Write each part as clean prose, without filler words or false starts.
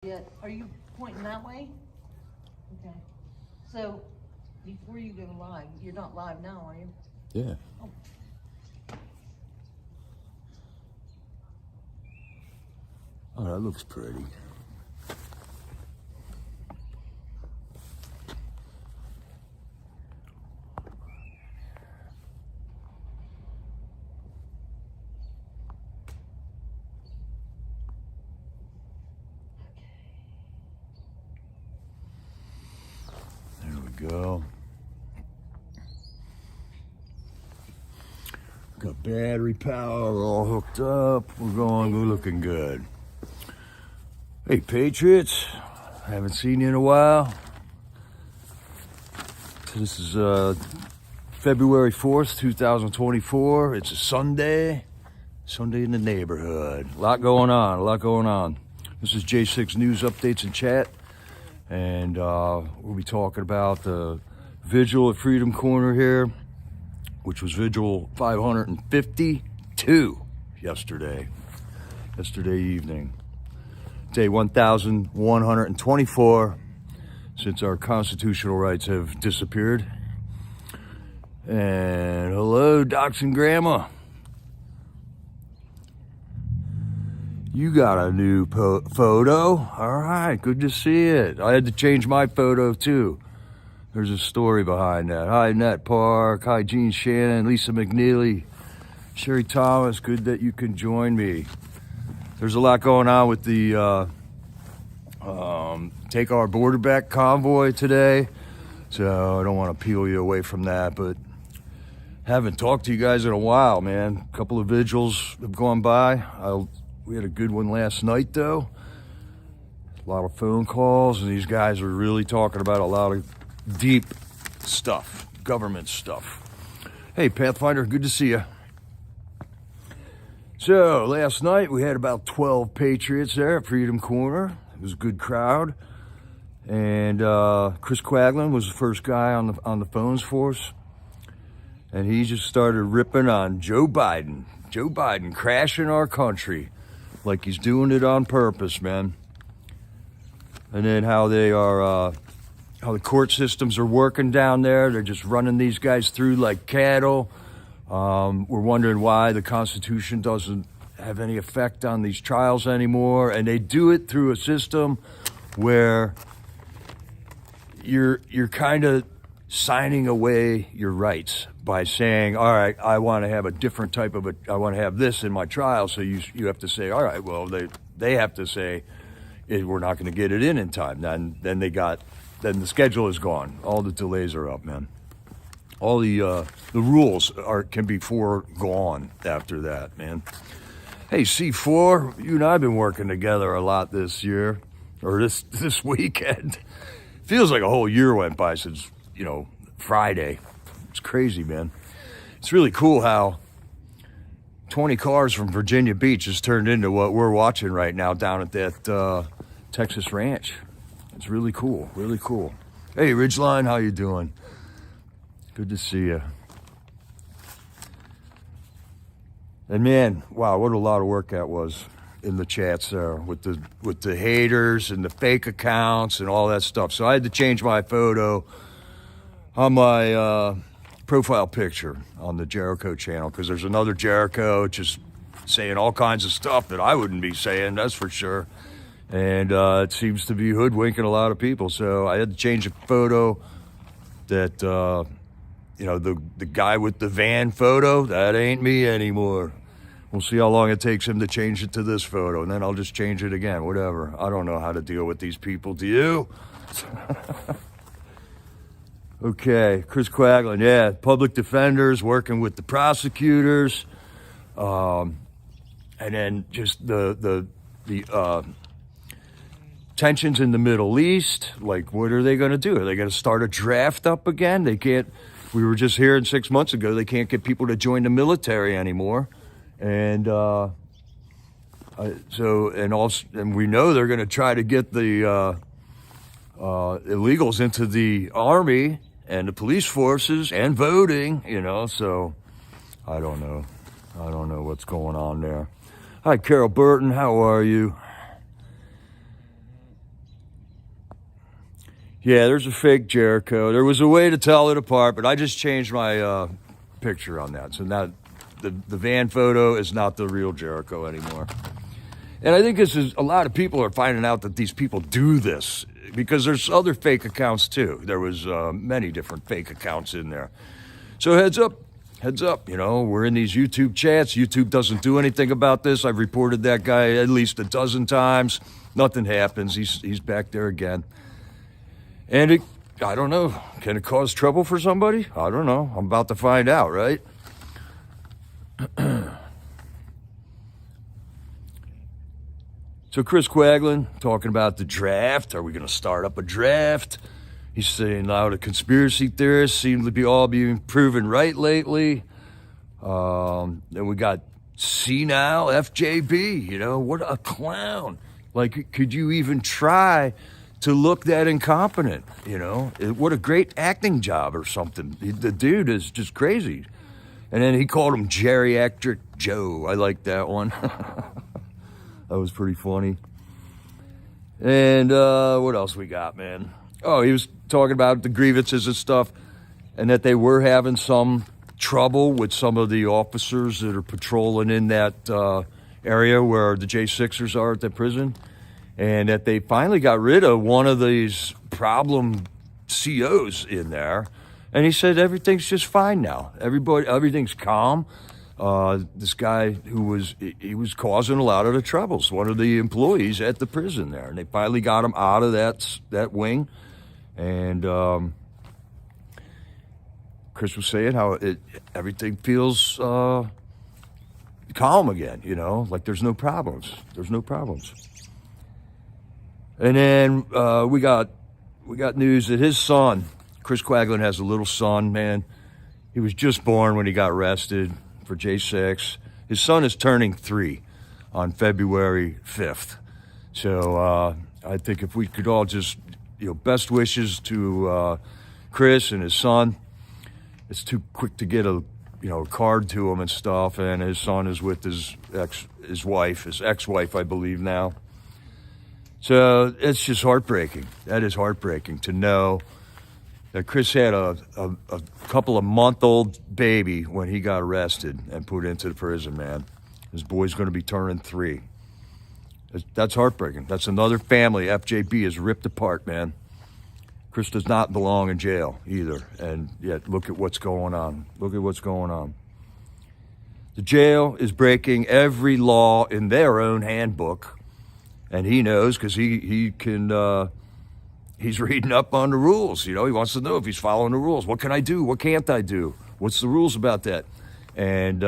Yet, are you pointing that way? Okay. So, before you go live, you're not live now, are you? Yeah. Oh. Oh, that looks pretty. There we go. Got battery power all hooked up. We're looking good. Hey, Patriots. Haven't seen you in a while. So this is February 4th, 2024. It's a Sunday. Sunday in the neighborhood. A lot going on. This is J6 News Updates and Chat. And we'll be talking about the Vigil at Freedom Corner here, which was Vigil 552 yesterday evening. Day 1124 since our constitutional rights have disappeared. And hello, Docs and Grandma. You got a new photo? All right, good to see it. I had to change my photo too. There's a story behind that. Hi, Nat Park. Hi, Gene Shannon, Lisa McNeely, Sherry Thomas. Good that you can join me. There's a lot going on with the Take Our Border Back convoy today. So I don't want to peel you away from that, but haven't talked to you guys in a while, man. A couple of vigils have gone by. We had a good one last night, though. A lot of phone calls, and these guys are really talking about a lot of deep stuff, government stuff. Hey, Pathfinder, good to see you. So, last night we had about 12 Patriots there at Freedom Corner. It was a good crowd. And Chris Quaglin was the first guy on the phones for us. And he just started ripping on Joe Biden. Joe Biden crashing our country like he's doing it on purpose, man. And then how they are, how the court systems are working down there. They're just running these guys through like cattle. We're wondering why the Constitution doesn't have any effect on these trials anymore. And they do it through a system where you're kind of signing away your rights by saying, all right, I want to have a different type of I want to have this in my trial. So you have to say, all right, well, they have to say, we're not going to get it in time. Then the schedule is gone. All the delays are up, man. All the rules can be foregone after that, man. Hey, C4, you and I have been working together a lot this year, or this weekend. Feels like a whole year went by since, Friday. It's crazy, man. It's really cool how 20 cars from Virginia Beach has turned into what we're watching right now down at that Texas ranch. It's really cool, really cool. Hey, Ridgeline, how you doing? Good to see you. And man, wow, what a lot of work that was in the chats there with the haters and the fake accounts and all that stuff. So I had to change my photo on my profile picture on the Jericho channel because there's another Jericho just saying all kinds of stuff that I wouldn't be saying, that's for sure. And it seems to be hoodwinking a lot of people. So I had to change the photo that, the guy with the van photo, that ain't me anymore. We'll see how long it takes him to change it to this photo, and then I'll just change it again, whatever. I don't know how to deal with these people. Do you? Okay, Chris Quaglin, yeah, public defenders working with the prosecutors, and then just the tensions in the Middle East. Like, what are they going to do? Are they going to start a draft up again? They can't. We were just hearing 6 months ago they can't get people to join the military anymore, and and we know they're going to try to get the illegals into the army and the police forces and voting, so I don't know what's going on there. Hi, Carol Burton, how are you? Yeah, there's a fake Jericho. There was a way to tell it apart, but I just changed my picture on that. So now the van photo is not the real Jericho anymore. And I think this is, a lot of people are finding out that these people do this because there's other fake accounts too. There was many different fake accounts in there. So heads up, you know, we're in these YouTube chats. YouTube doesn't do anything about this. I've reported that guy at least a dozen times. Nothing happens. He's back there again. And I don't know, can it cause trouble for somebody? I don't know. I'm about to find out, right? So Chris Quaglin talking about the draft. Are we going to start up a draft? He's saying now the conspiracy theorists seem to be all being proven right lately. Then we got senile FJB. You know, what a clown. Like, could you even try to look that incompetent? You know, what a great acting job or something. The dude is just crazy. And then he called him Geriatric Joe. I like that one. That was pretty funny. And what else we got, man? Oh, he was talking about the grievances and stuff, and that they were having some trouble with some of the officers that are patrolling in that area where the J6ers are at the prison, and that they finally got rid of one of these problem COs in there. And he said everything's just fine now. Everything's calm. This guy who was causing a lot of the troubles, one of the employees at the prison there, and they finally got him out of that wing. And Chris was saying how everything feels calm again, you know, like there's no problems. There's no problems. And then we got news that his son, Chris Quaglin, has a little son, man. He was just born when he got arrested for J6. His son is turning 3 on February 5th. So I think if we could all just, you know, best wishes to Chris and his son. It's too quick to get a card to him and stuff. And his son is with his ex-wife, I believe now. So it's just heartbreaking. That is heartbreaking to know that Chris had a couple of month-old baby when he got arrested and put into the prison, man. His boy's going to be turning 3. That's heartbreaking. That's another family FJB is ripped apart, man. Chris does not belong in jail either. And yet, look at what's going on. Look at what's going on. The jail is breaking every law in their own handbook. And he knows because he can... He's reading up on the rules. You know, he wants to know if he's following the rules. What can I do? What can't I do? What's the rules about that? And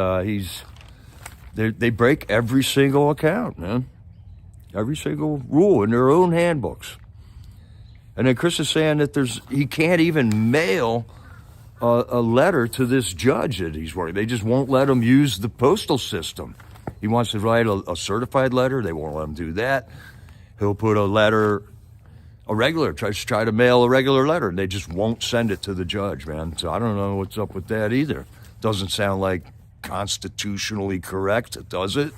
they break every single account, man. Every single rule in their own handbooks. And then Chris is saying that he can't even mail a letter to this judge that he's working. They just won't let him use the postal system. He wants to write a certified letter. They won't let him do that. He'll put try to mail a regular letter, and they just won't send it to the judge, man. So I don't know what's up with that either. Doesn't sound like constitutionally correct, does it?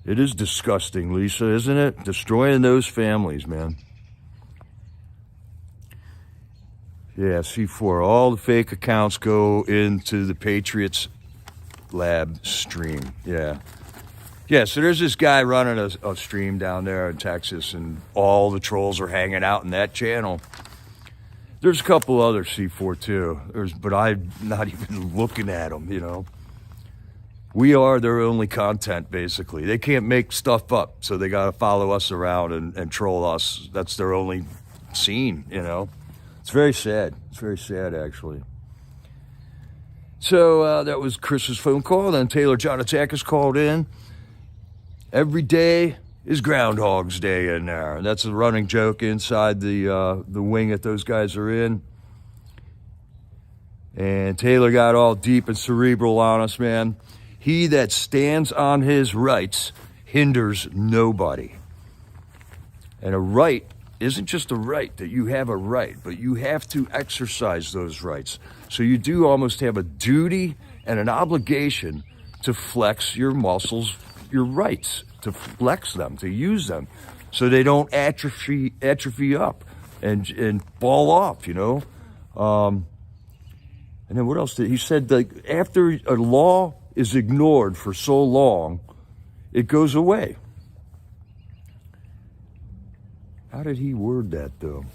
It is disgusting, Lisa, isn't it? Destroying those families, man. Yeah, C4. All the fake accounts go into the Patriots Lab stream. Yeah. Yeah, so there's this guy running a stream down there in Texas, and all the trolls are hanging out in that channel. There's a couple other C4 too, but I'm not even looking at them, you know. We are their only content, basically. They can't make stuff up, so they got to follow us around and troll us. That's their only scene, you know. It's very sad. It's very sad, actually. So that was Chris's phone call. Then Taylor Jonatakis called in. Every day is Groundhog's Day in there. And that's a running joke inside the wing that those guys are in. And Taylor got all deep and cerebral on us, man. He that stands on his rights hinders nobody. And a right isn't just a right that you have a right, but you have to exercise those rights. So you do almost have a duty and an obligation to flex your muscles, your rights to flex them, to use them, so they don't atrophy up and fall off, you know. And then what else did he said? Like after a law is ignored for so long, it goes away. How did he word that though?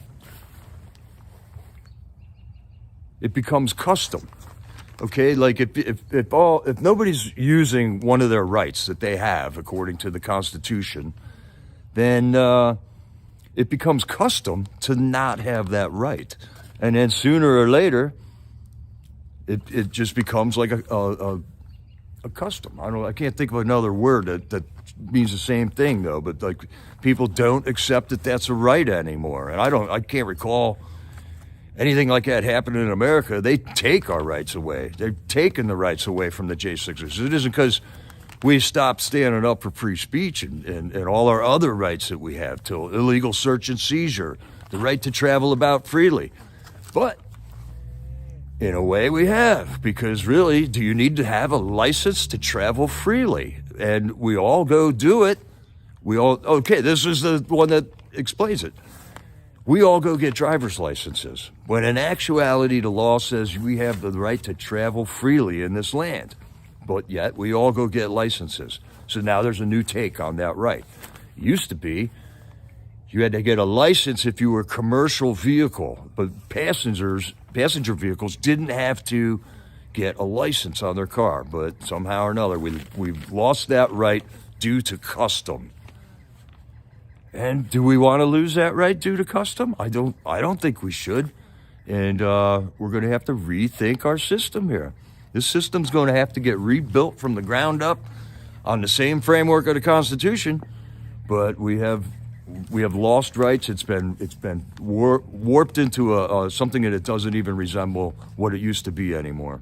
It becomes custom. Okay, like if nobody's using one of their rights that they have according to the Constitution, then it becomes custom to not have that right, and then sooner or later, it just becomes like a custom. I can't think of another word that means the same thing though. But like people don't accept that that's a right anymore, and I can't recall anything like that happening in America. They take our rights away. They've taken the rights away from the J6ers. It isn't because we stopped standing up for free speech and all our other rights that we have, till illegal search and seizure, the right to travel about freely. But in a way we have, because really, do you need to have a license to travel freely? And we all go do it. Okay, this is the one that explains it. We all go get driver's licenses, when in actuality, the law says we have the right to travel freely in this land. But yet, we all go get licenses. So now there's a new take on that right. It used to be, you had to get a license if you were a commercial vehicle, but passenger vehicles didn't have to get a license on their car. But somehow or another, we've lost that right due to custom. And do we want to lose that right due to custom? I don't think we should. And we're going to have to rethink our system here. This system's going to have to get rebuilt from the ground up on the same framework of the Constitution. But we have lost rights. It's been warped into something that it doesn't even resemble what it used to be anymore.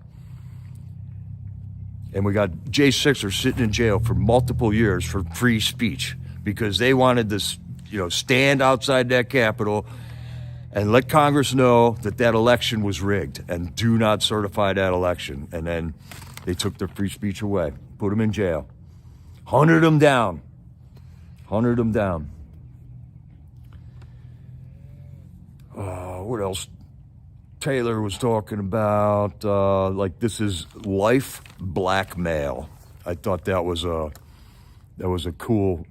And we got J6ers sitting in jail for multiple years for free speech, because they wanted to, stand outside that Capitol and let Congress know that election was rigged and do not certify that election. And then they took their free speech away, put them in jail, hunted them down. What else? Taylor was talking about, this is life blackmail. I thought that was a cool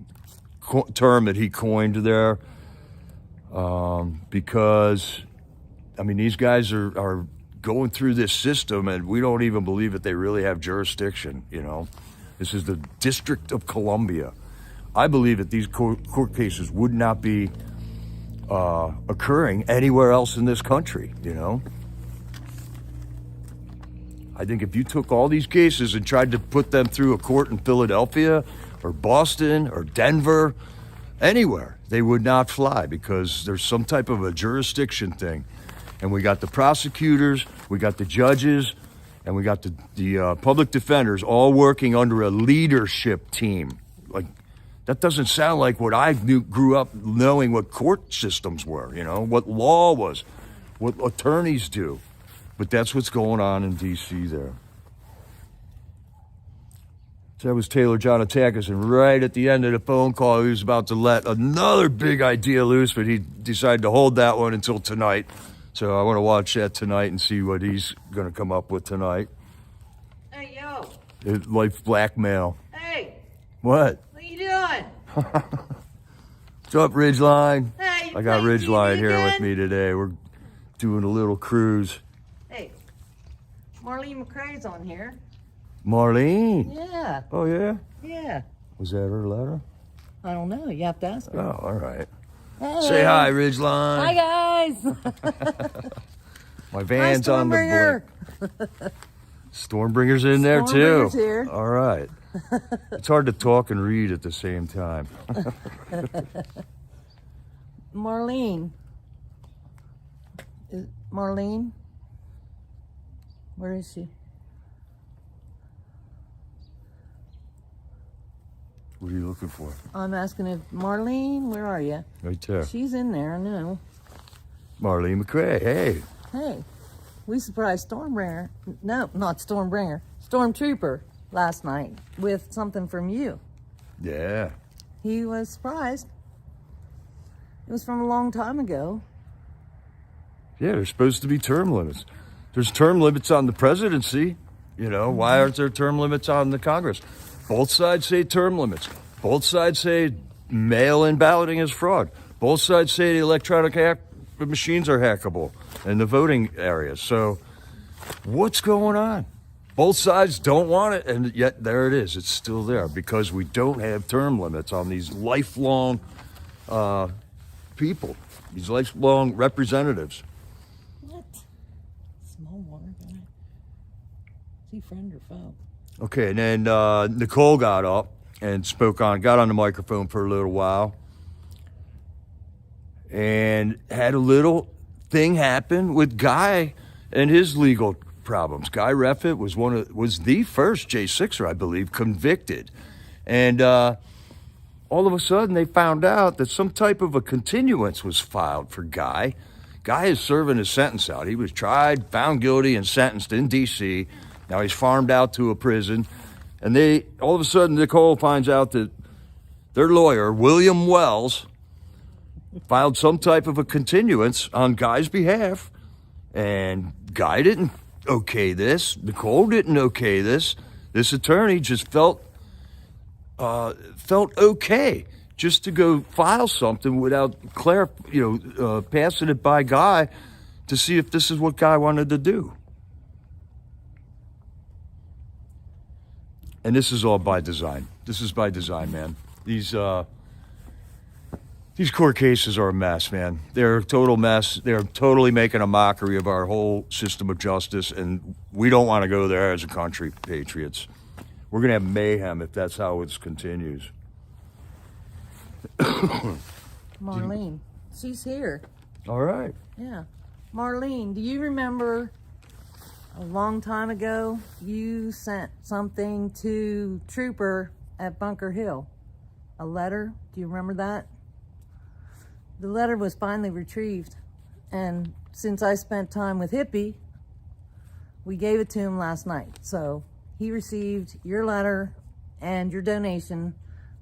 term that he coined there, because, these guys are going through this system, and we don't even believe that they really have jurisdiction. This is the District of Columbia. I believe that these court cases would not be occurring anywhere else in this country. I think if you took all these cases and tried to put them through a court in Philadelphia or Boston or Denver, anywhere, they would not fly, because there's some type of a jurisdiction thing. And we got the prosecutors, we got the judges, and we got the public defenders all working under a leadership team. Like, that doesn't sound like what I grew up knowing what court systems were, what law was, what attorneys do. But that's what's going on in D.C. there. So that was Taylor John Atakis, and right at the end of the phone call, he was about to let another big idea loose, but he decided to hold that one until tonight. So I want to watch that tonight and see what he's going to come up with tonight. Hey, yo. Life blackmail. Hey. What? What you doing? What's up, Ridgeline? Hey, I got playing Ridgeline TV here again? with me today. We're doing a little cruise. Hey, Marlene McCrae's on here. Marlene? Yeah. Oh, yeah? Yeah. Was that her letter? I don't know. You have to ask her. Oh, all right. Hey. Say hi, Ridgeline. Hi, guys. My van's Hi, on the Stormbringer. blink. Stormbringer's in there, too. Stormbringer's here. All right. It's hard to talk and read at the same time. Marlene. Marlene? Where is she? What are you looking for? I'm asking if Marlene, where are you? Right there. She's in there, I know. Marlene McCrae. Hey. Hey, we surprised Stormbringer. No, not Stormbringer. Stormtrooper last night with something from you. Yeah. he was surprised. It was from a long time ago. Yeah, there's supposed to be term limits. There's term limits on the presidency. You know, why aren't there term limits on the Congress? Both sides say term limits. Both sides say mail-in balloting is fraud. Both sides say the electronic machines are hackable in the voting areas. So what's going on? Both sides don't want it, and yet there it is. It's still there because we don't have term limits on these lifelong people, these lifelong representatives. What? Small water guy. Is he friend or foe? Okay, and then Nicole got up and got on the microphone for a little while and had a little thing happen with Guy and his legal problems. Guy Reffitt was the first J6er, I believe, convicted. And all of a sudden they found out that some type of a continuance was filed for Guy. Guy is serving his sentence out. He was tried, found guilty, and sentenced in D.C. Now he's farmed out to a prison. And all of a sudden, Nicole finds out that their lawyer, William Wells, filed some type of a continuance on Guy's behalf. And Guy didn't okay this. Nicole didn't okay this. This attorney just felt okay just to go file something without passing it by Guy to see if this is what Guy wanted to do. And this is all by design. This is by design, man. These court cases are a mess, man. They're a total mess. They're totally making a mockery of our whole system of justice, and we don't want to go there as a country, patriots. We're going to have mayhem if that's how it continues. Marlene, she's here. All right. Yeah. Marlene, do you remember a long time ago you sent something to Trooper at Bunker Hill? A letter? Do you remember that? The letter was finally retrieved, and since I spent time with Hippie, we gave it to him last night. So he received your letter and your donation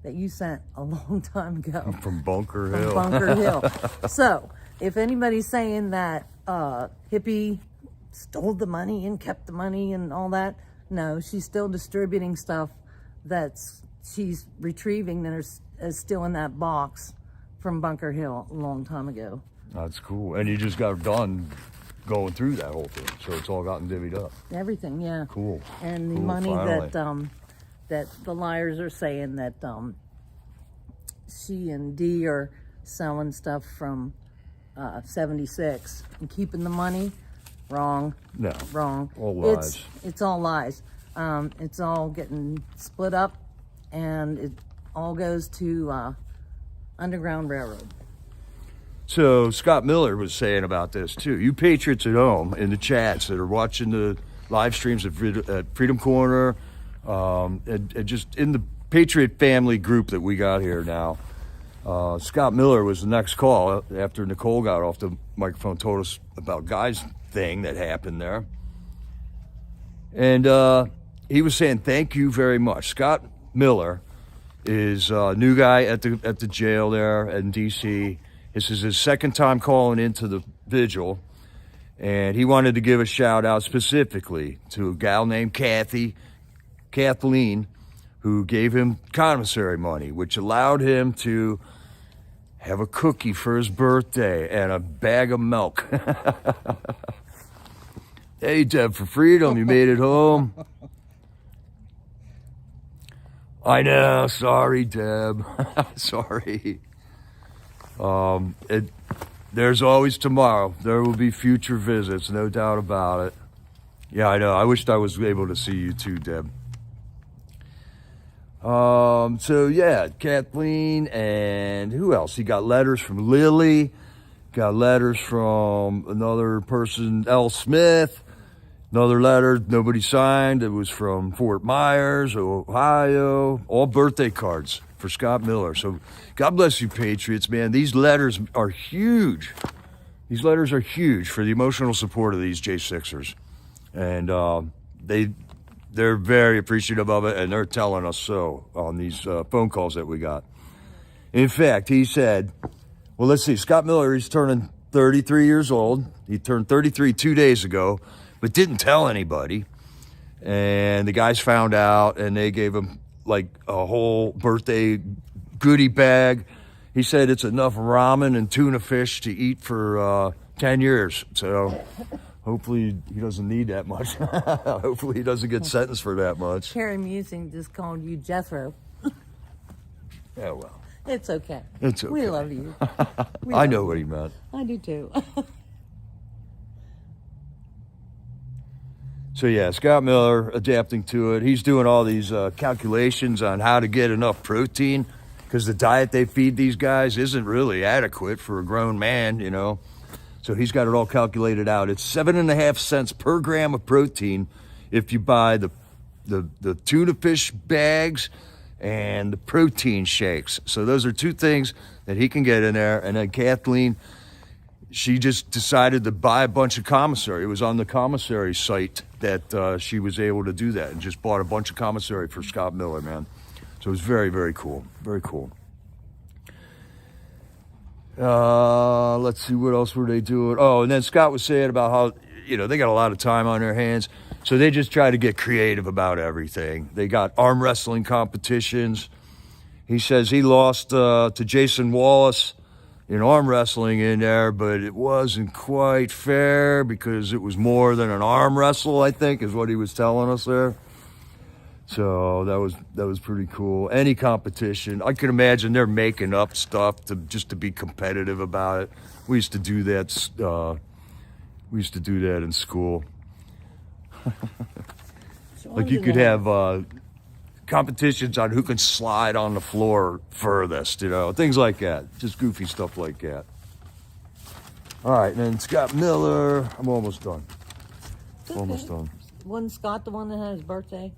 that you sent a long time ago. From Bunker Hill. From Bunker Hill. So if anybody's saying that Hippie stole the money and kept the money and all that, no, she's still distributing stuff she's retrieving that is still in that box from Bunker Hill a long time ago. That's cool. And you just got done going through that whole thing, so it's all gotten divvied up. Everything, yeah. Cool. And the cool, money finally. that the liars are saying that she and Dee are selling stuff from 76 and keeping the money. Wrong. No. Wrong. All lies. It's all lies. It's all getting split up, and it all goes to Underground Railroad. So Scott Miller was saying about this too. You patriots at home in the chats that are watching the live streams at Freedom Corner, and just in the Patriot family group that we got here now. Scott Miller was the next call after Nicole got off the microphone, told us about Guy's thing that happened there. And he was saying, thank you very much. Scott Miller is a new guy at the jail there in D.C. This is his second time calling into the Vigil. And he wanted to give a shout out specifically to a gal named Kathleen, who gave him commissary money, which allowed him to have a cookie for his birthday and a bag of milk. Hey, Deb, for freedom, you made it home. I know, sorry, Deb. Sorry. There's always tomorrow. There will be future visits, no doubt about it. Yeah, I know. I wished I was able to see you too, Deb. So yeah, Kathleen, and who else? He got letters from Lily, got letters from another person, L. Smith, another letter nobody signed. It was from Fort Myers, Ohio, all birthday cards for Scott Miller. So God bless you, patriots, man. These letters are huge. These letters are huge for the emotional support of these J6ers. And they're very appreciative of it, and they're telling us so on these phone calls that we got. In fact, he said, well, let's see, Scott Miller, he's turning 33 years old. He turned 33 2 days ago, but didn't tell anybody. And the guys found out, and they gave him like a whole birthday goodie bag. He said it's enough ramen and tuna fish to eat for 10 years. So hopefully he doesn't need that much. Hopefully he doesn't get sentenced for that much. Carrie Musing just called you Jethro. Yeah, well. It's okay. It's okay. We love you. I know what he meant. I do too. So yeah, Scott Miller adapting to it. He's doing all these calculations on how to get enough protein, because the diet they feed these guys isn't really adequate for a grown man, you know. So he's got it all calculated out. It's 7.5 cents per gram of protein if you buy the tuna fish bags and the protein shakes. So those are two things that he can get in there. And then Kathleen, she just decided to buy a bunch of commissary. It was on the commissary site that she was able to do that, and just bought a bunch of commissary for Scott Miller, man. So it was very, very cool. Very cool. Let's see, what else were they doing? Oh, and then Scott was saying about how, you know, they got a lot of time on their hands. So they just try to get creative about everything. They got arm wrestling competitions. He says he lost to Jason Wallace in arm wrestling in there, but it wasn't quite fair because it was more than an arm wrestle, I think, is what he was telling us there. So that was pretty cool. Any competition, I can imagine they're making up stuff just to be competitive about it. We used to do that. We used to do that in school. Like you could have competitions on who can slide on the floor furthest, you know, things like that. Just goofy stuff like that. All right, and then Scott Miller. I'm almost done. Okay. Almost done. Wasn't Scott the one that had his birthday?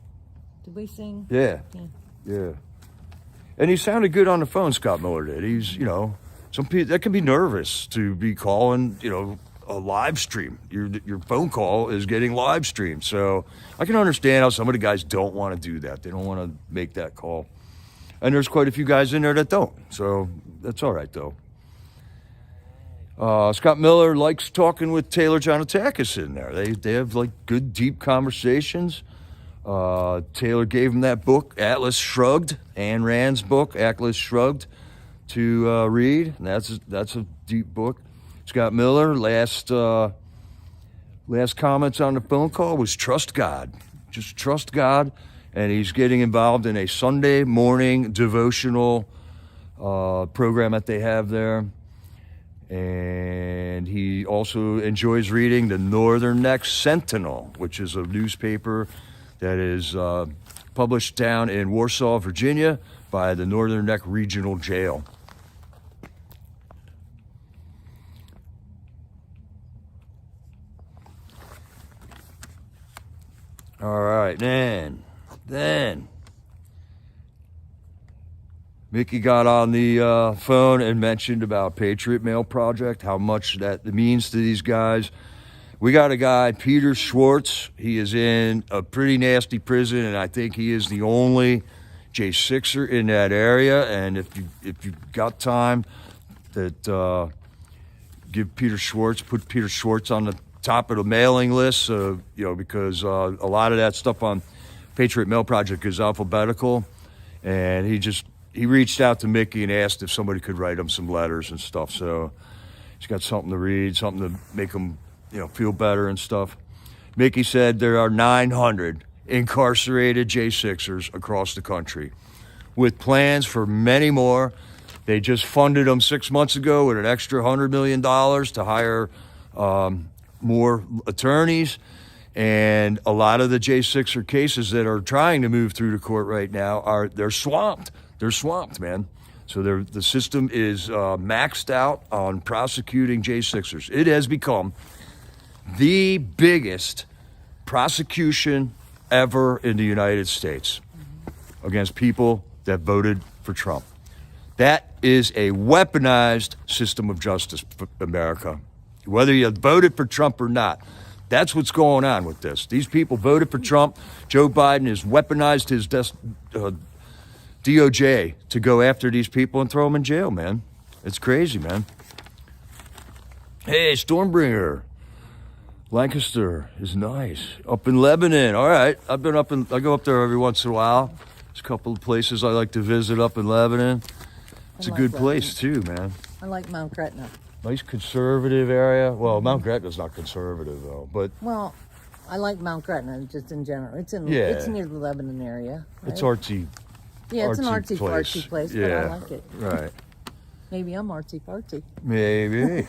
Did we sing? Yeah. And he sounded good on the phone, Scott Miller did. He's, you know, some people that can be nervous to be calling, you know, a live stream. Your phone call is getting live streamed. So I can understand how some of the guys don't want to do that. They don't want to make that call. And there's quite a few guys in there that don't. So that's all right, though. Scott Miller likes talking with Taylor Jonatakis in there. They have, like, good, deep conversations. Taylor gave him that book, Atlas Shrugged, Ayn Rand's book, Atlas Shrugged, to read. And that's a deep book. Scott Miller, last comments on the phone call was trust God. Just trust God. And he's getting involved in a Sunday morning devotional program that they have there. And he also enjoys reading the Northern Neck Sentinel, which is a newspaper that is published down in Warsaw, Virginia, by the Northern Neck Regional Jail. All right, then Mickey got on the phone and mentioned about Patriot Mail Project, how much that means to these guys. We got a guy, Peter Schwartz. He is in a pretty nasty prison, and I think he is the only J6er in that area. And if you've got time, that put Peter Schwartz on the top of the mailing list, you know, because a lot of that stuff on Patriot Mail Project is alphabetical. And he reached out to Mickey and asked if somebody could write him some letters and stuff. So he's got something to read, something to make him, you know, feel better and stuff. Mickey said there are 900 incarcerated J6ers across the country with plans for many more. They just funded them 6 months ago with an extra $100 million to hire more attorneys. And a lot of the J6er cases that are trying to move through the court right now they're swamped. They're swamped, man. So the system is maxed out on prosecuting J6ers. It has become the biggest prosecution ever in the United States against people that voted for Trump. That is a weaponized system of justice, America. Whether you voted for Trump or not, that's what's going on with this. These people voted for Trump. Joe Biden has weaponized his DOJ to go after these people and throw them in jail, man. It's crazy, man. Hey, Stormbringer. Lancaster is nice. Up in Lebanon. All right. I go up there every once in a while. There's a couple of places I like to visit up in Lebanon. It's a good place too, man. I like Mount Gretna. Nice conservative area. Well, Mount Gretna's not conservative though, but Well, I like Mount Gretna just in general. It's Yeah. It's near the Lebanon area. Right? it's artsy. Yeah, it's an artsy artsy place, but I like it. Right. Maybe I'm artsy fartsy. Maybe.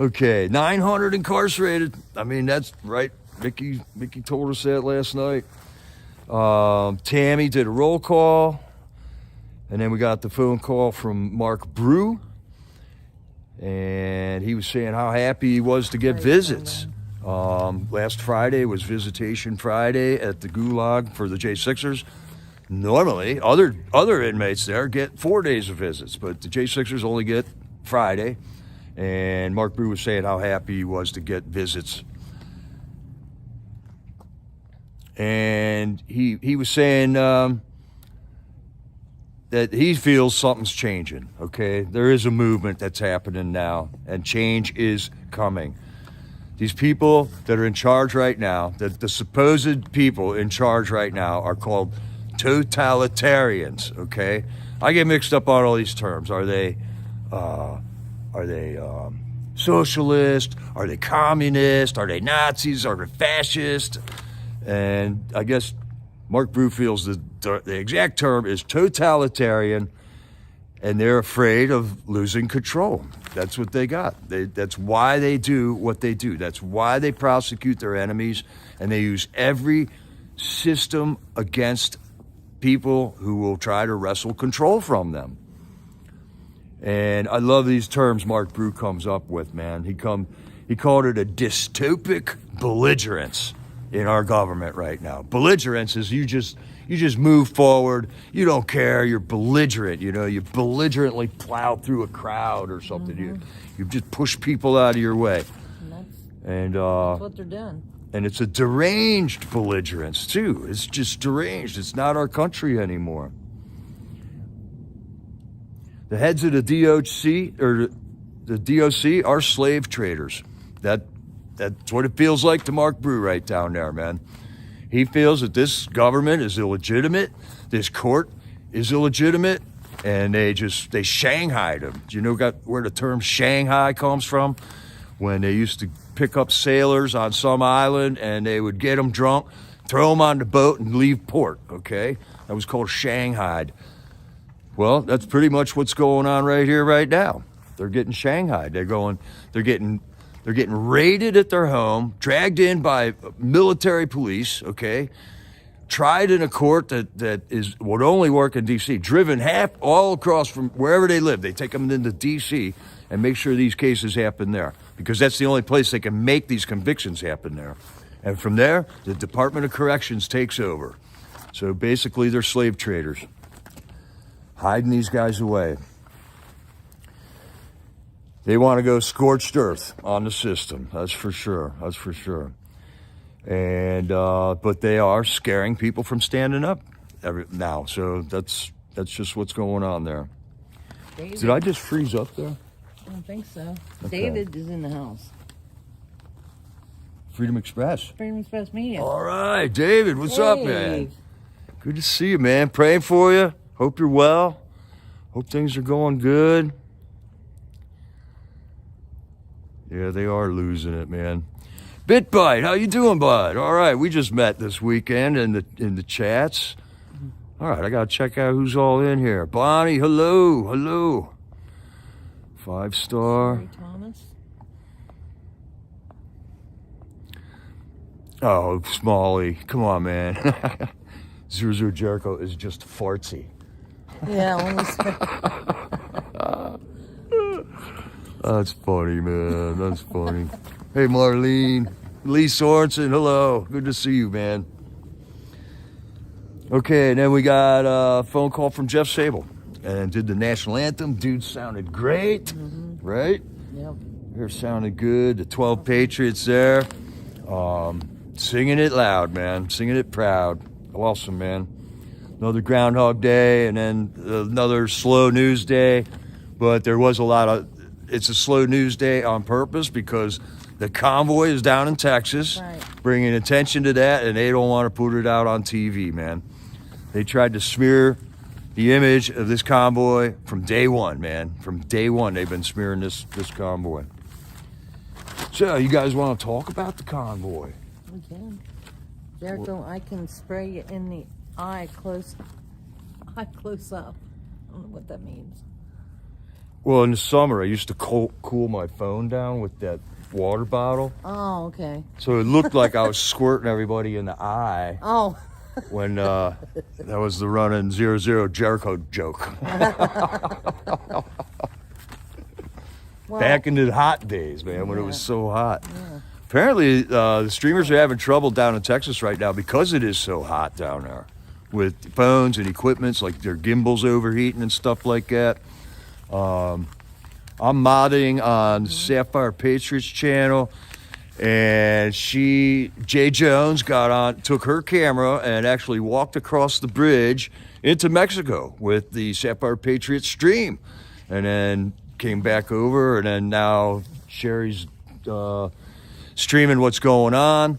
Okay, 900 incarcerated. I mean, that's right. Mickey told us that last night. Tammy did a roll call. And then we got the phone call from Mark Brew. And he was saying how happy he was to get visits. Last Friday was Visitation Friday at the Gulag for the J6ers. Normally, other inmates there get 4 days of visits, but the J6ers only get Friday. And Mark Brew was saying how happy he was to get visits. And he was saying that he feels something's changing, okay? There is a movement that's happening now, and change is coming. These people that are in charge right now, the supposed people in charge right now are called totalitarians, okay? I get mixed up on all these terms. Are they socialist? Are they communist? Are they Nazis? Are they fascist? And I guess Mark Brew feels the exact term is totalitarian, and they're afraid of losing control. That's what they got. That's why they do what they do. That's why they prosecute their enemies, and they use every system against people who will try to wrestle control from them. And I love these terms Mark Brew comes up with, man. He called it a dystopic belligerence in our government right now. Belligerence is you just move forward. You don't care. You're belligerent. You know, you belligerently plow through a crowd or something. Mm-hmm. You just push people out of your way. And that's what they're doing. And it's a deranged belligerence too. It's just deranged. It's not our country anymore. The heads of the DOC or the DOC are slave traders. That's what it feels like to Mark Brew right down there, man. He feels that this government is illegitimate, this court is illegitimate, and they shanghaied him. Do you know where the term Shanghai comes from? When they used to pick up sailors on some island and they would get them drunk, throw them on the boat and leave port, okay? That was called shanghaied. Well, that's pretty much what's going on right here, right now. They're getting shanghaied. They're getting raided at their home, dragged in by military police, okay? Tried in a court that would only work in D.C., driven all across from wherever they live. They take them into D.C. and make sure these cases happen there, because that's the only place they can make these convictions happen there. And from there, the Department of Corrections takes over. So basically, they're slave traders, hiding these guys away. They want to go scorched earth on the system. That's for sure. That's for sure. And but they are scaring people from standing up now. So that's just what's going on there. David. Did I just freeze up there? I don't think so. Okay. David is in the house. Freedom Express. Freedom Express Media. All right, David, what's up, man? Good to see you, man. Praying for you. Hope you're well. Hope things are going good. Yeah, they are losing it, man. BitBite, how you doing, bud? All right, we just met this weekend in the chats. All right, I gotta check out who's all in here. Bonnie, hello. 5-star. Sorry, Thomas. Oh, Smalley, come on, man. Zero Jericho is just fartsy. Yeah, That's funny, man. That's funny. Hey, Marlene. Lee Sorensen, hello. Good to see you, man. Okay, and then we got a phone call from Jeff Sable. And did the national anthem. Dude sounded great, right? Yep. Hair sounded good. The 12 Patriots there. Singing it loud, man. Singing it proud. Awesome, man. another Groundhog Day, and then another slow news day. But there was a lot of, it's a slow news day on purpose because the convoy is down in Texas, Right. bringing attention to that, and they don't want to put it out on TV, man. They tried to smear the image of this convoy from day one, man. From day one, they've been smearing this convoy. So, you guys want to talk about the convoy? We can. Jericho, I can spray you in the eye close up. I don't know what that means. Well, in the summer, I used to cool my phone down with that water bottle. Oh, okay. So it looked like I was squirting everybody in the eye Oh. when that was the running 0-0 Jericho joke. Well, Back into the hot days, man, when it was Yeah. so hot. Yeah. Apparently, the streamers are having trouble down in Texas right now because it is so hot down there with phones and equipments, like their gimbals overheating and stuff like that. I'm modding on Sapphire Patriots channel, and Jay Jones took her camera and actually walked across the bridge into Mexico with the Sapphire Patriots stream, and then came back over, and then now Sherry's streaming what's going on.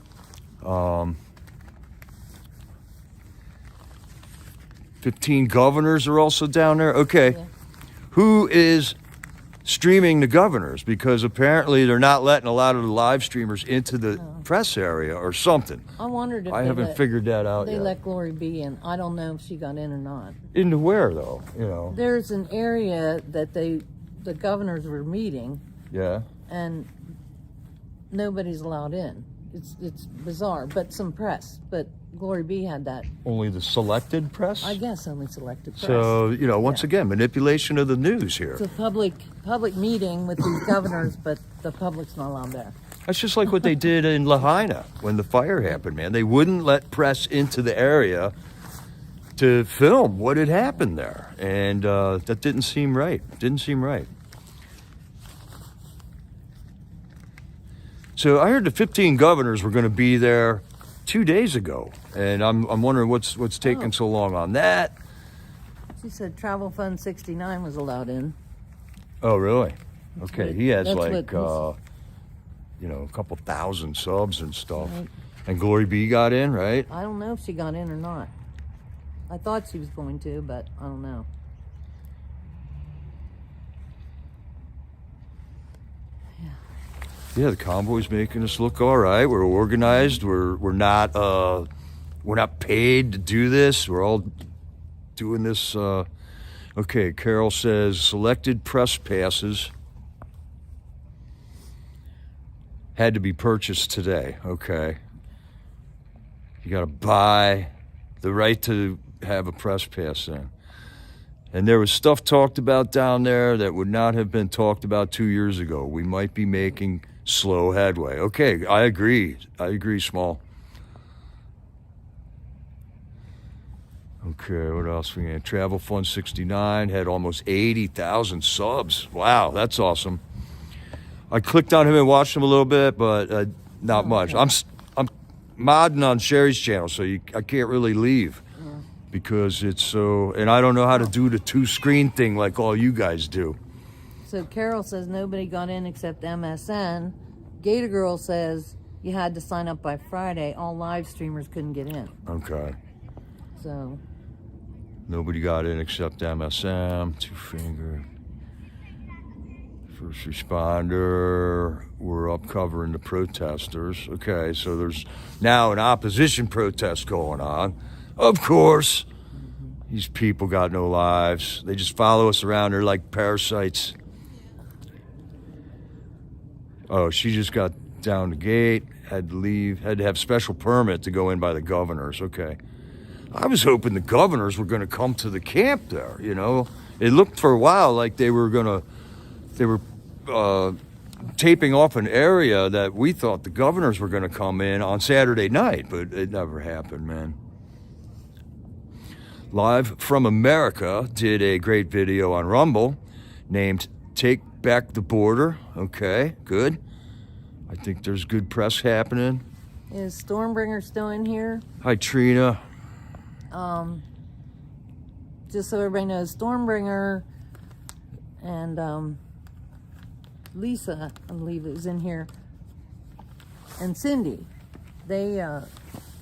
15 governors are also down there. Okay. Yeah. Who is streaming the governors? Because apparently they're not letting a lot of the live streamers into the press area or something. I wondered if I haven't figured that out they yet. let Glory be in. I don't know if she got in or not. Into where, though? You know? There's an area that the governors were meeting, Yeah. and nobody's allowed in. It's bizarre, but some press. But Glory B had that. Only the selected press? I guess only selected press. So, you know, once again, manipulation of the news here. It's a public meeting with these governors, but the public's not allowed there. That's just like what they did in Lahaina when the fire happened, man. They wouldn't let press into the area to film what had happened there. And that didn't seem right. Didn't seem right. So I heard the 15 governors were going to be there 2 days ago. And I'm wondering what's taking so long on that. She said Travel Fund 69 was allowed in. Oh, really? Okay, he has That's like, what you know, a couple thousand subs and stuff. Right. And Glory B got in, right? I don't know if she got in or not. I thought she was going to, but I don't know. Yeah, the convoy's making us look all right. We're organized. We're not paid to do this. We're all doing this. Okay, Carol says selected press passes had to be purchased today. Okay, you got to buy the right to have a press pass in. And there was stuff talked about down there that would not have been talked about 2 years ago. We might be making slow headway. Okay, I agree. Small. Okay, what else we got? Travel Fund 69 had almost 80,000 subs. Wow, that's awesome. I clicked on him and watched him a little bit, but not much. I'm modding on Sherry's channel, so I can't really leave. Because it's so, and I don't know how to do the two-screen thing like all you guys do. So Carol says nobody got in except MSN. Gator Girl says you had to sign up by Friday. All live streamers couldn't get in. Okay. So. Nobody got in except MSM, Two Finger. First responder, we're up covering the protesters. Okay, so there's now an opposition protest going on. Of course, these people got no lives. They just follow us around. They're like parasites. Oh, she just got down the gate, had to leave, had to have special permit to go in by the governors. Okay. I was hoping the governors were going to come to the camp there, you know. It looked for a while like they were taping off an area that we thought the governors were going to come in on Saturday night, but it never happened, man. Live from America did a great video on Rumble named Take Back the Border. Okay, good. I think there's good press happening. Is Stormbringer still in here? Hi, Trina. just so everybody knows, Stormbringer and Lisa, I believe, is in here, and Cindy. They have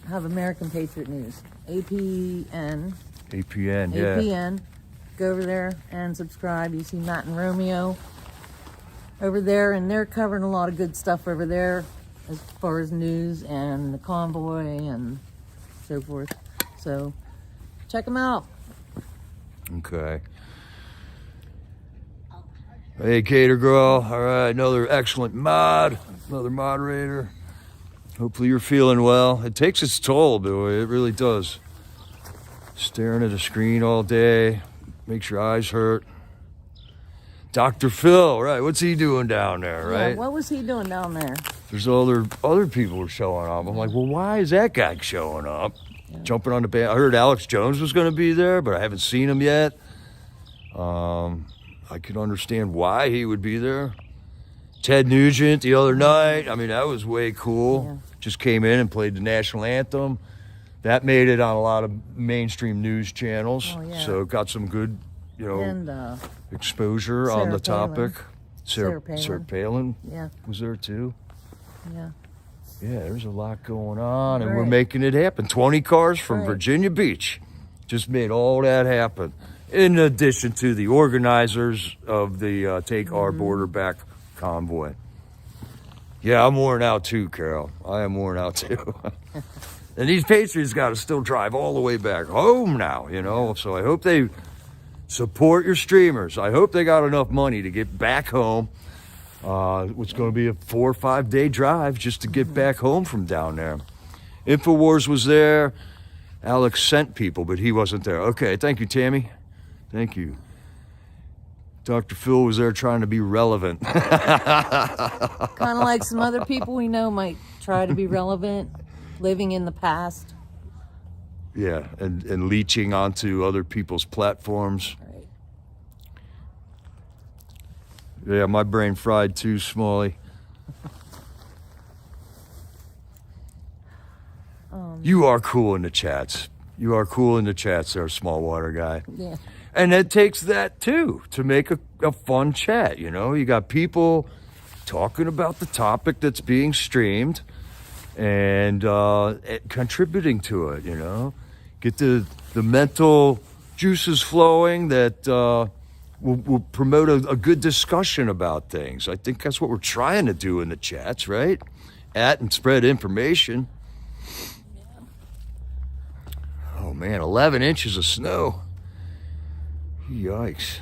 American Patriot News, APN. APN, yeah. APN. Go over there and subscribe. You see Matt and Romeo over there, and they're covering a lot of good stuff over there as far as news and the convoy and so forth. So check them out. Okay. Hey, Cater Girl. All right, another excellent mod, another moderator. Hopefully you're feeling well. It takes its toll, boy. It really does. Staring at a screen all day makes your eyes hurt. Dr. Phil, right? What's he doing down there, right? Yeah, what was he doing down there? There's other people were showing up. I'm like, well, why is that guy showing up? Yeah. Jumping on the band. I heard Alex Jones was going to be there, but I haven't seen him yet. I could understand why he would be there. Ted Nugent the other night. I mean, that was way cool. Yeah. Just came in and played the national anthem. That made it on a lot of mainstream news channels. Oh, yeah. So got some good, and, exposure on the topic. Sarah Palin was there too. Yeah. Yeah, there's a lot going on, and we're making it happen. 20 cars from Virginia Beach just made all that happen. In addition to the organizers of the Take Our Border Back convoy. Yeah, I'm worn out too, Carol. I am worn out too. And these Patriots got to still drive all the way back home now, So I hope they support your streamers. I hope they got enough money to get back home. It's going to be a 4 or 5 day drive just to get back home from down there. InfoWars was there. Alex sent people, but he wasn't there. Okay, thank you, Tammy. Thank you. Dr. Phil was there trying to be relevant. Kind of like some other people we know might try to be relevant, living in the past. Yeah, and leeching onto other people's platforms. Right. Yeah, my brain fried too, Smalley. You are cool in the chats. You are cool in the chats there, small water guy. Yeah. And it takes that too to make a fun chat, You got people talking about the topic that's being streamed and contributing to it, Get the mental juices flowing that will promote a good discussion about things. I think that's what we're trying to do in the chats, right? And spread information. Oh man, 11 inches of snow. Yikes.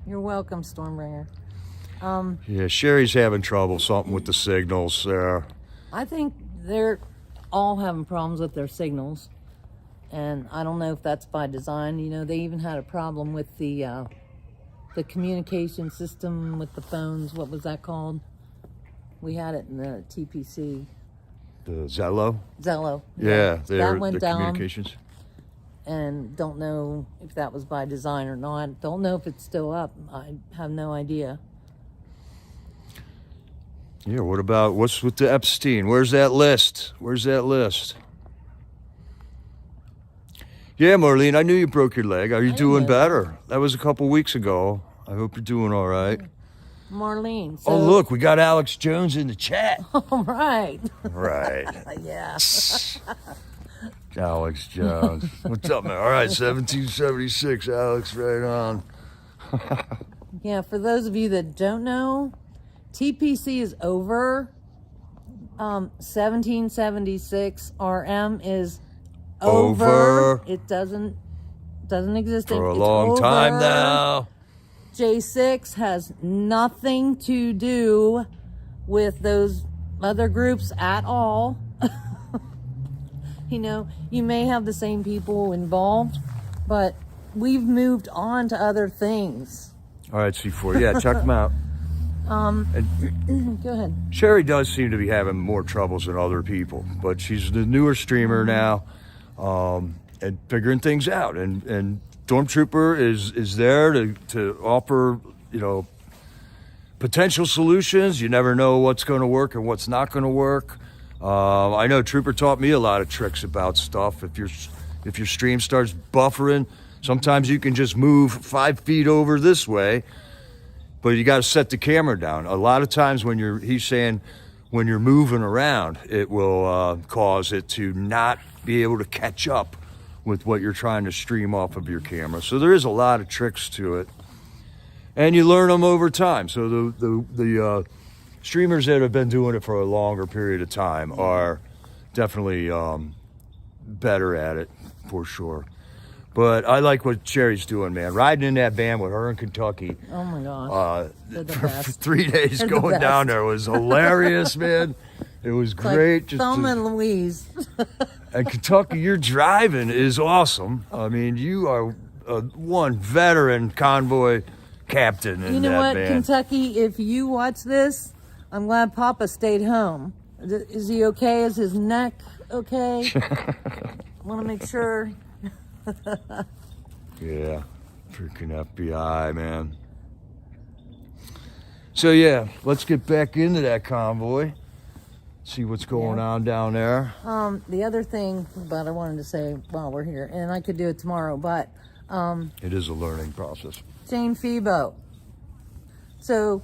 You're welcome, Stormbringer. Yeah, Sherry's having trouble, something with the signals there. I think they're all having problems with their signals. And I don't know if that's by design. They even had a problem with the communication system with the phones. What was that called? We had it in the TPC. The Zello? Zello. Yeah, that went the down. Communications. And don't know if that was by design or not. Don't know if it's still up. I have no idea. Yeah, what's with the Epstein? Where's that list? Yeah, Marlene, I knew you broke your leg. Are you doing better? That was a couple weeks ago. I hope you're doing all right. Marlene. Oh, look, we got Alex Jones in the chat. All right. Right. Yeah. Alex Jones. What's up, man? All right, 1776, Alex, right on. Yeah, for those of you that don't know, TPC is over. 1776 RM is over. It doesn't exist for a long time now. J6 has nothing to do with those other groups at all. You may have the same people involved, but we've moved on to other things. All right, C4. Yeah, check them out. Go ahead. Sherry does seem to be having more troubles than other people, but she's the newer streamer now, and figuring things out. And Stormtrooper is there to offer, potential solutions. You never know what's going to work and what's not going to work. I know Trooper taught me a lot of tricks about stuff. If If your stream starts buffering, sometimes you can just move 5 feet over this way, but you got to set the camera down. A lot of times when he's saying when you're moving around, it will cause it to not be able to catch up with what you're trying to stream off of your camera. So there is a lot of tricks to it, and you learn them over time. So the streamers that have been doing it for a longer period of time are definitely better at it for sure. But I like what Sherry's doing, man. Riding in that van with her in Kentucky. Oh my gosh. For 3 days going down there was hilarious, man. It was great. Like Thelma and Louise. And Kentucky, your driving is awesome. I mean, you are one veteran convoy captain in that van. You know what, Kentucky, if you watch this, I'm glad Papa stayed home. Is he okay? Is his neck okay? I want to make sure. Yeah, freaking FBI, man. So yeah, let's get back into that convoy. See what's going on down there. The other thing, but I wanted to say while we're here, and I could do it tomorrow, but it is a learning process. Jane Febo. So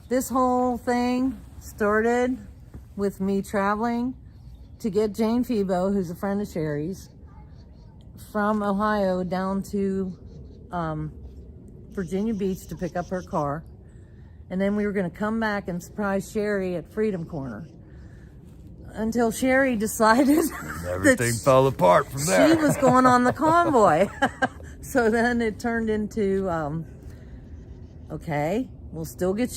this whole thing started with me traveling to get Jane Febo, who's a friend of Sherry's, from Ohio down to Virginia Beach to pick up her car. And then we were going to come back and surprise Sherry at Freedom Corner. Until Sherry decided everything fell apart from there. She was going on the convoy. So then it turned into, okay, we'll still get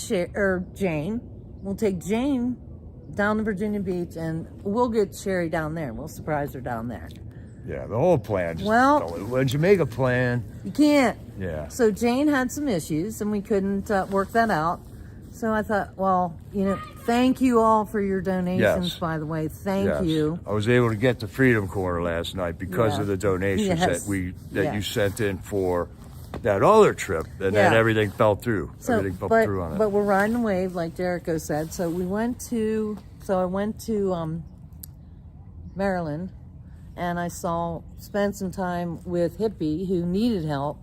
Jane. We'll take Jane down to Virginia Beach and we'll get Sherry down there. We'll surprise her down there. Yeah, the whole plan. When you make a plan, you can't. Yeah. So Jane had some issues and we couldn't work that out. So I thought, well, thank you all for your donations, by the way. Thank you. I was able to get to Freedom Corner last night because of the donations that you sent in for that other trip, and then everything fell through. Everything fell through on it. But we're riding a wave, like Jericho said. So I went to Maryland, and I spent some time with Hippie, who needed help,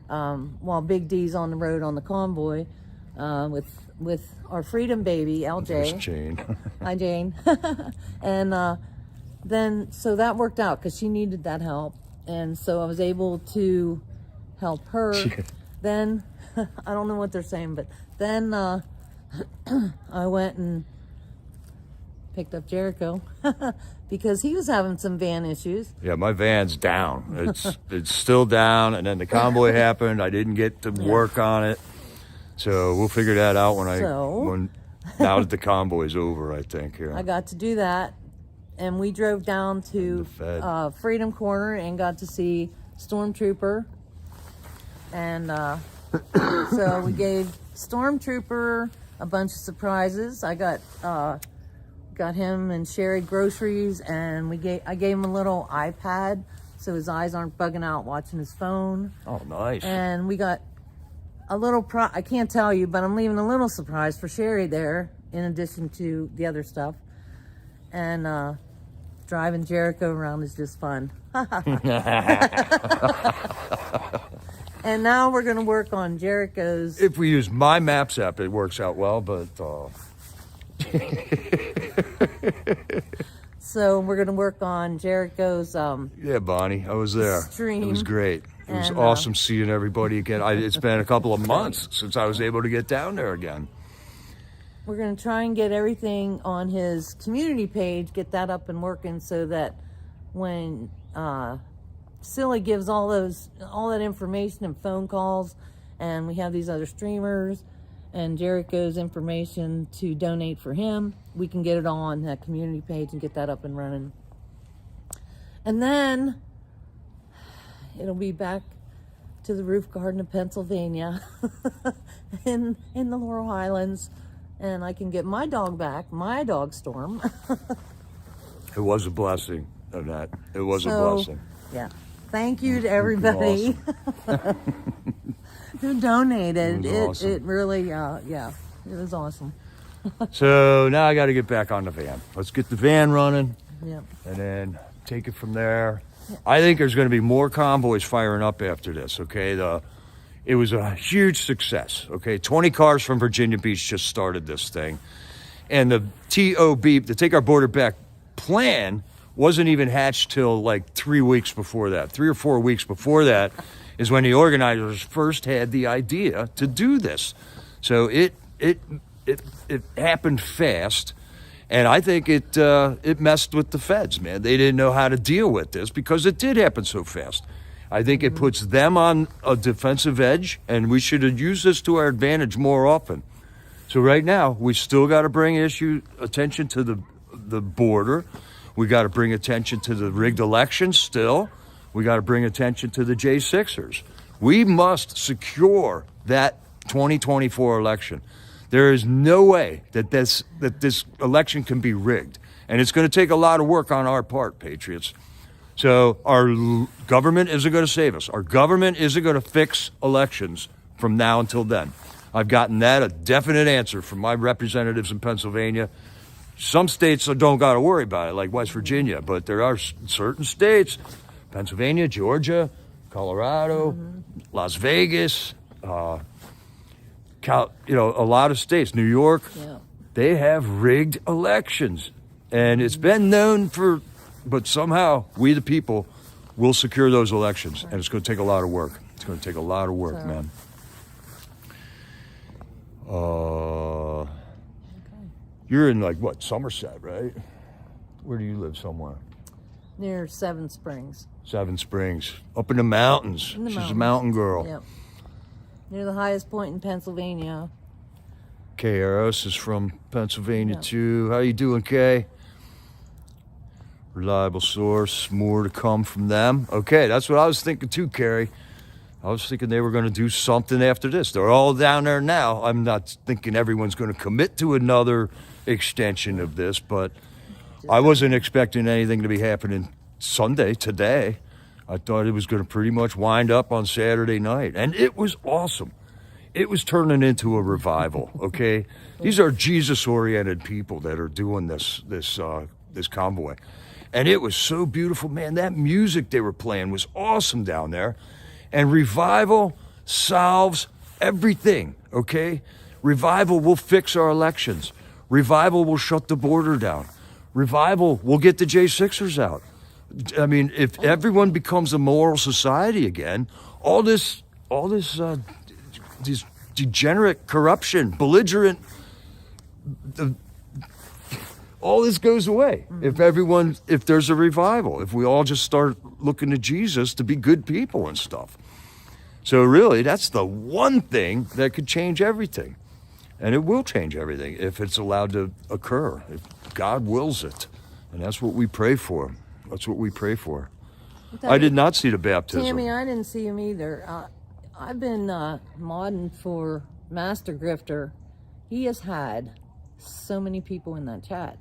while Big D's on the road on the convoy, with our freedom baby, LJ. There's Jane. Hi, Jane. And then, so that worked out because she needed that help. And so I was able to help her. Then, I don't know what they're saying, but then I went and picked up Jericho because he was having some van issues. Yeah, my van's down. It's still down, and then the convoy happened. I didn't get to work on it. So we'll figure that out now that the convoy's over, I think. Yeah. I got to do that, and we drove down to Freedom Corner and got to see Stormtrooper. And so we gave Stormtrooper a bunch of surprises. I got him and Sherry groceries, and I gave him a little iPad so his eyes aren't bugging out watching his phone. Oh, nice. And we got a little I can't tell you, but I'm leaving a little surprise for Sherry there, in addition to the other stuff. And driving Jericho around is just fun. And now we're going to work on Jericho's. If we use my Maps app, it works out well, but so we're going to work on Jericho's yeah, Bonnie, I was there. Stream. It was great. It was awesome seeing everybody again. It's been a couple of months since I was able to get down there again. We're going to try and get everything on his community page, get that up and working, so that when Silly gives all that information and phone calls, and we have these other streamers and Jericho's information to donate for him, we can get it all on that community page and get that up and running. And then it'll be back to the roof garden of Pennsylvania in the Laurel Highlands, and I can get my dog back, my dog Storm. It was a blessing, Annette. It was a blessing. Yeah. Thank you to everybody who donated. It really, it was awesome. So now I got to get back on the van. Let's get the van running. Yep. And then take it from there. I think there's going to be more convoys firing up after this, okay? It was a huge success, okay? 20 cars from Virginia Beach just started this thing. And the TOB, the Take Our Border Back plan, wasn't even hatched till like 3 weeks before that. 3 or 4 weeks before that is when the organizers first had the idea to do this. So it happened fast. And I think it messed with the feds, man. They didn't know how to deal with this because it did happen so fast. I think it puts them on a defensive edge, and we should have used this to our advantage more often. So right now, we still got to bring attention to the border. We got to bring attention to the rigged elections still. We got to bring attention to the J6ers. We must secure that 2024 election. There is no way that this election can be rigged. And it's going to take a lot of work on our part, Patriots. So our government isn't going to save us. Our government isn't going to fix elections from now until then. I've gotten that a definite answer from my representatives in Pennsylvania. Some states don't got to worry about it, like West Virginia, but there are certain states, Pennsylvania, Georgia, Colorado, Las Vegas, a lot of states, New York, they have rigged elections. And it's been known but somehow we the people will secure those elections. And it's going to take a lot of work. It's going to take a lot of work, man. You're in Somerset, right? Where do you live somewhere? Near Seven Springs. Seven Springs. Up in the mountains. She's a mountain girl. Yep. Near the highest point in Pennsylvania. Kay Aros is from Pennsylvania too. How you doing, Kay? Reliable source. More to come from them. Okay, that's what I was thinking too, Carrie. I was thinking they were going to do something after this. They're all down there now. I'm not thinking everyone's going to commit to another extension of this, but I wasn't expecting anything to be happening Sunday, today. I thought it was going to pretty much wind up on Saturday night. And it was awesome. It was turning into a revival, okay? These are Jesus-oriented people that are doing this convoy. And it was so beautiful. Man, that music they were playing was awesome down there. And revival solves everything, okay? Revival will fix our elections. Revival will shut the border down. Revival will get the J6ers out. I mean, if everyone becomes a moral society again, all this degenerate corruption, belligerent, all this goes away. If there's a revival, if we all just start looking to Jesus to be good people and stuff. So really, that's the one thing that could change everything. And it will change everything if it's allowed to occur, if God wills it. And that's what we pray for. That's what we pray for. I did not see the baptism. Tammy, I didn't see him either. I've been modding for Master Grifter. He has had so many people in that chat.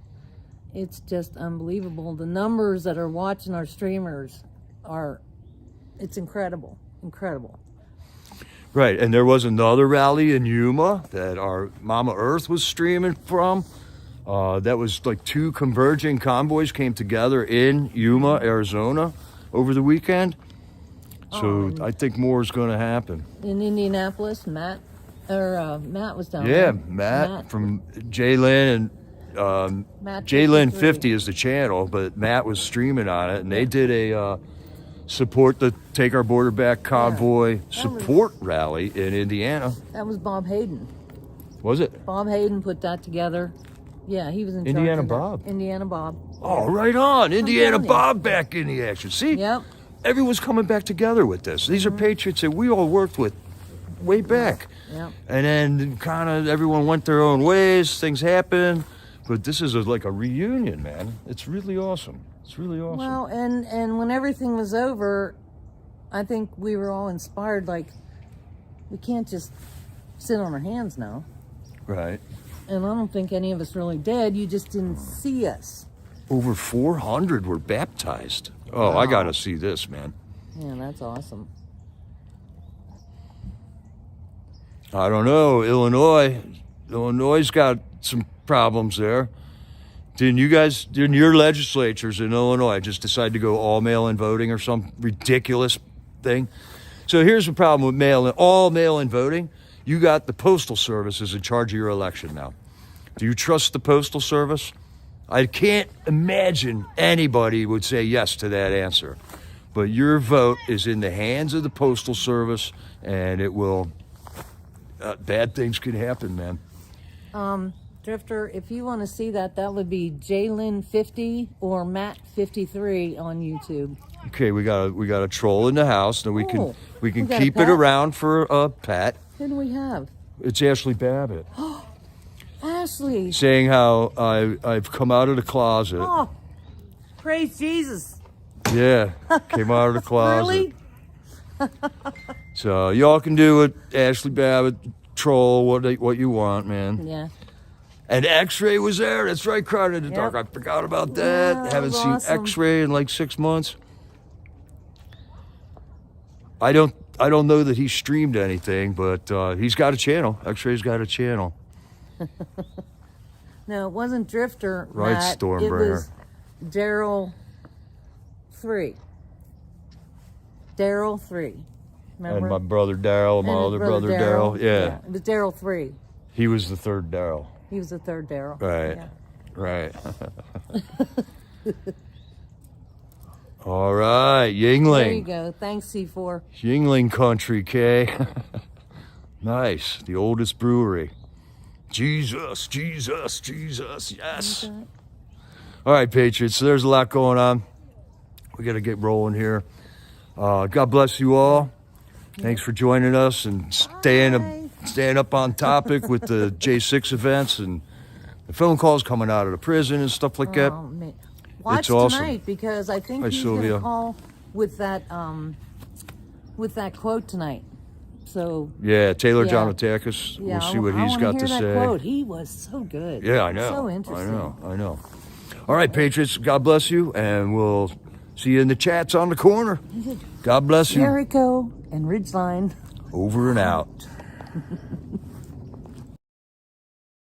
It's just unbelievable. The numbers that are watching our streamers it's incredible. Incredible. Right, and there was another rally in Yuma that our Mama Earth was streaming from. That was like 2 converging convoys came together in Yuma, Arizona over the weekend. So I think more is going to happen. In Indianapolis, Matt was down there. Yeah, there. Matt from J-Lyn and J-Lyn 50 is the channel, but Matt was streaming on it, and they did a support the Take Our Border Back convoy support rally in Indiana. That was Bob Hayden. Was it? Bob Hayden put that together. Yeah, he was in charge. Indiana Bob. Indiana Bob. Oh, right on. Indiana Bob back in the action. See? Yep. Everyone's coming back together with this. These are patriots that we all worked with way back. Yep. And then kind of everyone went their own ways. Things happened. But this is like a reunion, man. It's really awesome. It's really awesome. Well, and when everything was over, I think we were all inspired. Like, we can't just sit on our hands now. Right. And I don't think any of us really did. You just didn't see us. Over 400 were baptized. Oh, wow. I got to see this, man. Yeah, that's awesome. I don't know. Illinois' got some problems there. Didn't your legislatures in Illinois just decide to go all mail-in voting or some ridiculous thing? So here's the problem with all mail-in voting. You got the Postal Service is in charge of your election now. Do you trust the Postal Service? I can't imagine anybody would say yes to that answer. But your vote is in the hands of the Postal Service, and it will, bad things can happen, man. Drifter, if you want to see that would be Jalen50 or Matt53 on YouTube. Okay, we got a troll in the house, and we can we got keep a it pet? around for a pet. Who do we have? It's Ashley Babbitt. Ashley. Saying how I've come out of the closet. Oh, praise Jesus. Yeah, came out of the closet. Really? So y'all can do it, Ashley Babbitt, troll, what you want, man. Yeah. And X-Ray was there. That's right, Crowd in the Dark. I forgot about that. Yeah, Haven't seen awesome. X-Ray in like 6 months. I don't know that he streamed anything, but he's got a channel. X-Ray's got a channel. No, it wasn't Drifter, Right, Matt. Stormbringer. It was Daryl 3. Daryl 3. Remember? And my brother Daryl, my And his other brother Daryl. Yeah. It was Daryl 3. He was the third Daryl. He was the third Daryl. Right. Yeah. Right. All right, Yingling. There you go. Thanks, C4. Yingling country, Kay. Nice. The oldest brewery. Jesus, Jesus, Jesus, yes. Okay. All right, Patriots. So there's a lot going on. We got to get rolling here. God bless you all. Thanks for joining us and staying up on topic with the J6 events and the phone calls coming out of the prison and stuff like that. Oh, man. Watch It's awesome. tonight because I think Hi, he's going Sylvia. to call with that quote tonight. So Yeah, Taylor Yeah. Jonatakis. yeah, We'll see what he's I got wanna to hear say. that quote. He was so good. Yeah, I know. So interesting. I know. All right, Patriots, God bless you, and we'll see you in the chats on the corner. God bless you. Jericho and Ridgeline. Over and out.